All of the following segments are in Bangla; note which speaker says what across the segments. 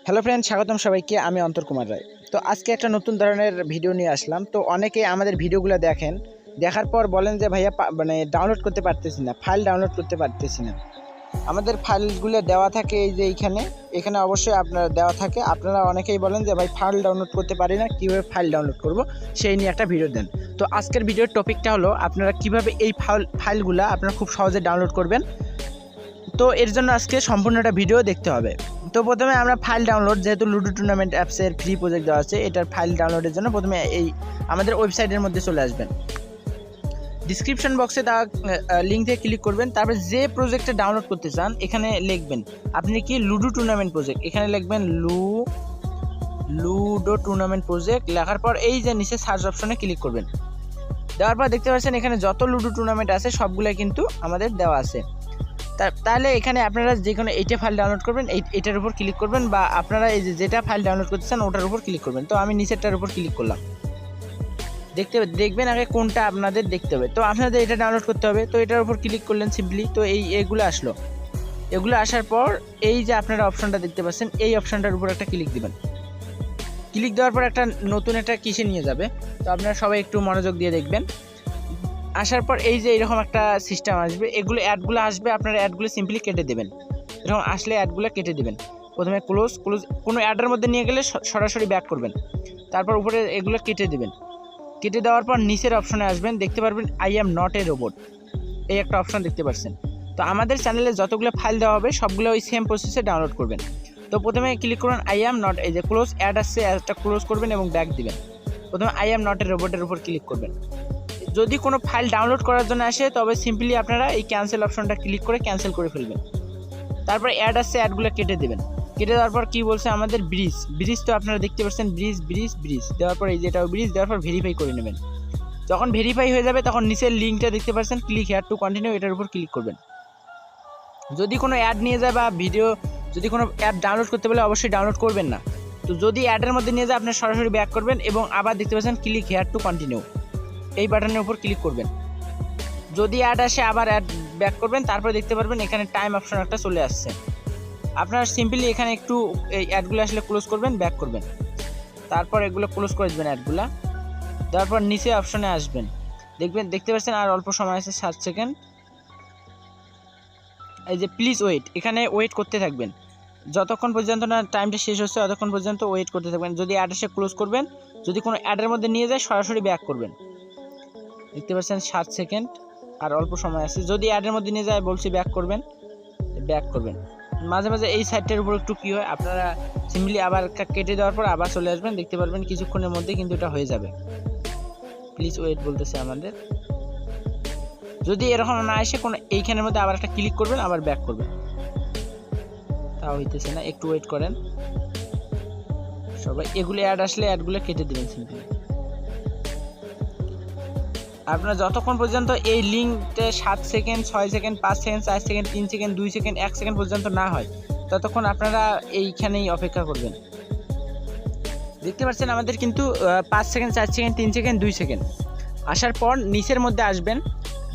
Speaker 1: হ্যালো ফ্রেন্ড, স্বাগতম সবাইকে। আমি অন্তর কুমার রায়। তো আজকে একটা নতুন ধরনের ভিডিও নিয়ে আসলাম। তো অনেকেই আমাদের ভিডিওগুলো দেখেন, দেখার পর বলেন যে ভাইয়া মানে ডাউনলোড করতে পারতেছি না, ফাইল ডাউনলোড করতে পারতেছি না। আমাদের ফাইলগুলো দেওয়া থাকে এই যে এখানে অবশ্যই আপনার দেওয়া থাকে। আপনারা অনেকেই বলেন যে ভাই ফাইল ডাউনলোড করতে পারি না, কীভাবে ফাইল ডাউনলোড করব সেই নিয়ে একটা ভিডিও দেন। তো আজকের ভিডিওর টপিকটা হলো আপনারা কিভাবে এই ফাইলগুলো আপনারা খুব সহজে ডাউনলোড করবেন। তো এর জন্য আজকে সম্পূর্ণ একটা ভিডিও দেখতে হবে। তো প্রথমে আমরা ফাইল ডাউনলোড, যেহেতু লুডো টুর্নামেন্ট অ্যাপসের ফ্রি প্রজেক্ট দেওয়া আছে, এটার ফাইল ডাউনলোডের জন্য প্রথমে এই আমাদের ওয়েবসাইটের মধ্যে চলে আসবেন। ডিসক্রিপশন বক্সে দেওয়া লিঙ্ক থেকে ক্লিক করবেন। তারপর যে প্রজেক্টটা ডাউনলোড করতে চান এখানে লিখবেন আপনি কি লুডো টুর্নামেন্ট প্রজেক্ট, এখানে লিখবেন লুডো টুর্নামেন্ট প্রজেক্ট। লেখার পর এই যে নিচে সার্চ অপশনে ক্লিক করবেন। দেওয়ার পর দেখতে পাচ্ছেন এখানে যত লুডো টুর্নামেন্ট আছে সবগুলো কিন্তু আমাদের দেওয়া আছে। তাহলে এখানে আপনারা যে কোনো এইটা ফাইল ডাউনলোড করবেন, এইটার উপর ক্লিক করবেন, বা আপনারা এই যেটা ফাইল ডাউনলোড করতে চান ওটার উপর ক্লিক করবেন। তো আমি নিচেরটার উপর ক্লিক করলাম। দেখবেন আগে কোনটা আপনাদের দেখতে হবে। তো আপনাদের এটা ডাউনলোড করতে হবে, তো এটার উপর ক্লিক করলেন সিম্পলি। তো এগুলো আসলো। এগুলো আসার পর এই যে আপনারা অপশনটা দেখতে পাচ্ছেন, এই অপশনটার উপর একটা ক্লিক দিবেন। ক্লিক দেওয়ার পর একটা নতুন একটা কিসে নিয়ে যাবে। তো আপনারা সবাই একটু মনোযোগ দিয়ে দেখবেন। আসার পর এই যে এরকম একটা সিস্টেম আসবে, এগুলো অ্যাডগুলো আসবে, আপনারা অ্যাডগুলো সিম্পলি কেটে দেবেন। এরকম আসলে অ্যাডগুলো কেটে দেবেন। প্রথমে ক্লোজ কোনো অ্যাডের মধ্যে নিয়ে গেলে সরাসরি ব্যাক করবেন। তারপর উপরে এগুলো কেটে দেবেন। কেটে দেওয়ার পর নিচের অপশনে আসবেন, দেখতে পারবেন I am not a robot, এই একটা অপশন দেখতে পাচ্ছেন। তো আমাদের চ্যানেলে যতগুলো ফাইল দেওয়া হবে সবগুলো ওই সেম প্রসেসে ডাউনলোড করবেন। তো প্রথমে ক্লিক করুন আই অ্যাম নট, এই যে ক্লোজ অ্যাড আসছে, অ্যাডটা ক্লোজ করবেন এবং ব্যাক দিবেন। প্রথমে আই অ্যাম নট এ রোবটের উপর ক্লিক করবেন। যদি কোনো ফাইল ডাউনলোড করার জন্য আসে তবে সিম্পলি আপনারা এই ক্যান্সেল অপশনটা ক্লিক করে ক্যান্সেল করে ফেলবেন। তারপর অ্যাড আসছে, অ্যাডগুলো কেটে দেবেন। কেটে দেওয়ার পর কী বলছে আমাদের ব্রিজ, তো আপনারা দেখতে পাচ্ছেন ব্রিজ দেওয়ার পর এই যেটা ব্রিজ দেওয়ার পর ভেরিফাই করে নেবেন। যখন ভেরিফাই হয়ে যাবে তখন নিচের লিঙ্কটা দেখতে পাচ্ছেন, ক্লিক হেয়ার টু কন্টিনিউ, এটার উপর ক্লিক করবেন। যদি কোনো অ্যাড নিয়ে যায় বা ভিডিও, যদি কোনো অ্যাপ ডাউনলোড করতে বলে অবশ্যই ডাউনলোড করবেন না। তো যদি অ্যাডের মধ্যে নিয়ে যায় আপনার সরাসরি ব্যাক করবেন এবং আবার দেখতে পাচ্ছেন ক্লিক হেয়ার টু কন্টিনিউ, এই বাটনের উপর ক্লিক করবেন। যদি অ্যাড আসে আবার অ্যাড ব্যাক করবেন। তারপরে দেখতে পারবেন এখানে টাইম অপশন একটা চলে আসছে। আপনারা সিম্পলি এখানে একটু এই অ্যাডগুলো আসলে ক্লোজ করবেন, ব্যাক করবেন। তারপর এগুলো ক্লোজ করে দেবেন অ্যাডগুলো। তারপর নিচে অপশনে আসবেন, দেখতে পাচ্ছেন আর অল্প সময় আছে, 7 সেকেন্ড। এই যে প্লিজ ওয়েট, এখানে ওয়েট করতে থাকবেন যতক্ষণ পর্যন্ত না টাইমটা শেষ হচ্ছে, ততক্ষণ পর্যন্ত ওয়েট করতে থাকবেন। যদি অ্যাড আসে ক্লোজ করবেন, যদি কোনো অ্যাডের মধ্যে নিয়ে যায় সরাসরি ব্যাক করবেন। দেখতে পাচ্ছেন 7 সেকেন্ড আর অল্প সময় আছে। যদি অ্যাডের মধ্যে নিয়ে যায় বলছি ব্যাক করবেন। মাঝে মাঝে এই সাইডটার উপর একটু কী হয়, আপনারা সিম্পলি আবার কেটে দেওয়ার পর আবার চলে আসবেন। দেখতে পারবেন কিছুক্ষণের মধ্যে কিন্তু এটা হয়ে যাবে। প্লিজ ওয়েট বলতেছে আমাদের। যদি এরকম না আসে কোনো এইখানের মধ্যে আবার একটা ক্লিক করবেন, আবার ব্যাক করবেন। তাও হইতেছে না, একটু ওয়েট করেন সবাই। এগুলো অ্যাড আসলে অ্যাডগুলো কেটে দেবেন সিম্পলি। আপনারা যতক্ষণ পর্যন্ত এই লিঙ্কটা 7 second, 6 second, 5 second, 4 second, 3 second, 2 second, 1 second পর্যন্ত না হয় ততক্ষণ আপনারা এইখানেই অপেক্ষা করবেন। দেখতে পাচ্ছেন আমাদের কিন্তু 5 সেকেন্ড, 4 সেকেন্ড, 3 সেকেন্ড, 2 সেকেন্ড আসার পর নিচের মধ্যে আসবেন।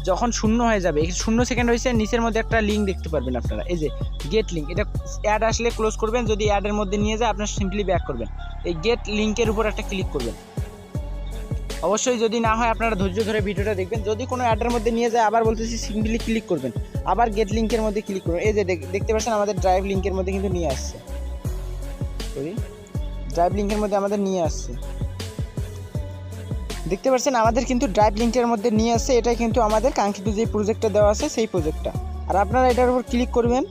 Speaker 1: যখন শূন্য হয়ে যাবে, 0 সেকেন্ড হয়েছে, নিচের মধ্যে একটা লিঙ্ক দেখতে পারবেন আপনারা, এই যে গেট লিঙ্ক। এটা অ্যাড আসলে ক্লোজ করবেন, যদি অ্যাডের মধ্যে নিয়ে যায় আপনার সিম্পলি ব্যাক করবেন। এই গেট লিঙ্কের উপর একটা ক্লিক করবেন। অবশ্যই যদি না হয় আপনারা ধৈর্য ধরে ভিডিওটা দেখবেন। যদি কোনো অ্যাডের মধ্যে নিয়ে যায় আবার বলতেছি সিম্পলি ক্লিক করবেন, আবার গেট লিঙ্কের মধ্যে ক্লিক করবেন। এই যে দেখতে পাচ্ছেন আমাদের ড্রাইভ লিঙ্কের মধ্যে কিন্তু নিয়ে আসছে, ড্রাইভ লিঙ্কের মধ্যে আমাদের নিয়ে আসছে। দেখতে পাচ্ছেন আমাদের কিন্তু ড্রাইভ লিঙ্কের মধ্যে নিয়ে আসছে। এটাই কিন্তু আমাদের কাঙ্ক্ষিত যে প্রজেক্টটা দেওয়া আছে সেই প্রজেক্টটা। আর আপনারা এটার উপর ক্লিক করবেন।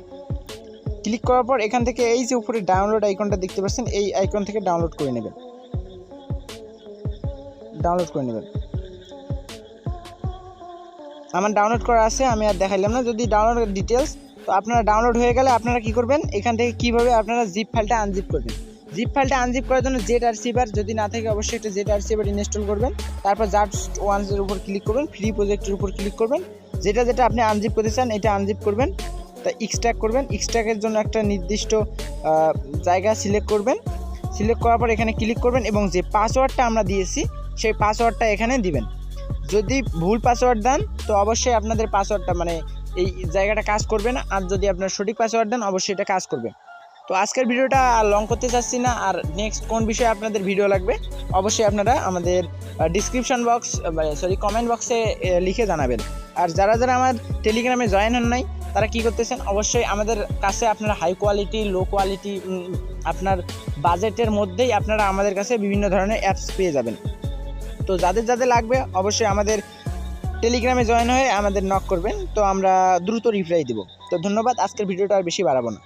Speaker 1: ক্লিক করার পর এখান থেকে এই যে উপরে ডাউনলোড আইকনটা দেখতে পাচ্ছেন, এই আইকন থেকে ডাউনলোড করে নেবেন। আমার ডাউনলোড করা আছে, আমি আর দেখাইলাম না। যদি ডাউনলোড ডিটেলস, তো আপনারা ডাউনলোড হয়ে গেলে আপনারা কি করবেন, এখান থেকে কিভাবে আপনারা জিপ ফাইলটা আনজিপ করবেন। জিপ ফাইলটা আনজিপ করার জন্য জেড আরসিভার, যদি না থাকে অবশ্যই একটা জেড আরসিভার ইনস্টল করবেন। তারপর জাস্ট ওয়ান্সের উপর ক্লিক করবেন, ফ্রি প্রজেক্টের উপর ক্লিক করবেন। যেটা আপনি আনজিপ করতে চান এটা আনজিপ করবেন। তা এক্সট্রাক্ট করবেন। এক্সট্রাক্টের জন্য একটা নির্দিষ্ট জায়গা সিলেক্ট করবেন। সিলেক্ট করার পর এখানে ক্লিক করবেন এবং যে পাসওয়ার্ডটা আমরা দিয়েছি সেই পাসওয়ার্ডটা এখানে দিবেন। যদি ভুল পাসওয়ার্ড দেন তো অবশ্যই আপনাদের পাসওয়ার্ডটা মানে এই জায়গাটা কাজ করবে না, আর যদি আপনার সঠিক পাসওয়ার্ড দেন অবশ্যই এটা কাজ করবে। তো তো আজকের ভিডিওটা আর লং করতে চাচ্ছি না। আর নেক্সট কোন বিষয়ে আপনাদের ভিডিও লাগবে অবশ্যই আপনারা আমাদের ডিসক্রিপশন বক্স কমেন্ট বক্সে লিখে জানাবেন। আর যারা যারা আমার টেলিগ্রামে জয়েন হন নাই তারা কি করতেছেন, অবশ্যই আমাদের কাছে আপনারা হাই কোয়ালিটি লো কোয়ালিটি আপনার বাজেটের মধ্যেই আপনারা আমাদের কাছে বিভিন্ন ধরনের অ্যাপস পেয়ে যাবেন। তো যাদের যাদের লাগবে অবশ্যই আমাদের টেলিগ্রামে জয়েন হয়ে আমাদের নক করবেন, তো আমরা দ্রুত রিপ্লাই দেব। তো ধন্যবাদ, আজকের ভিডিওটা আর বেশি বাড়াবো না।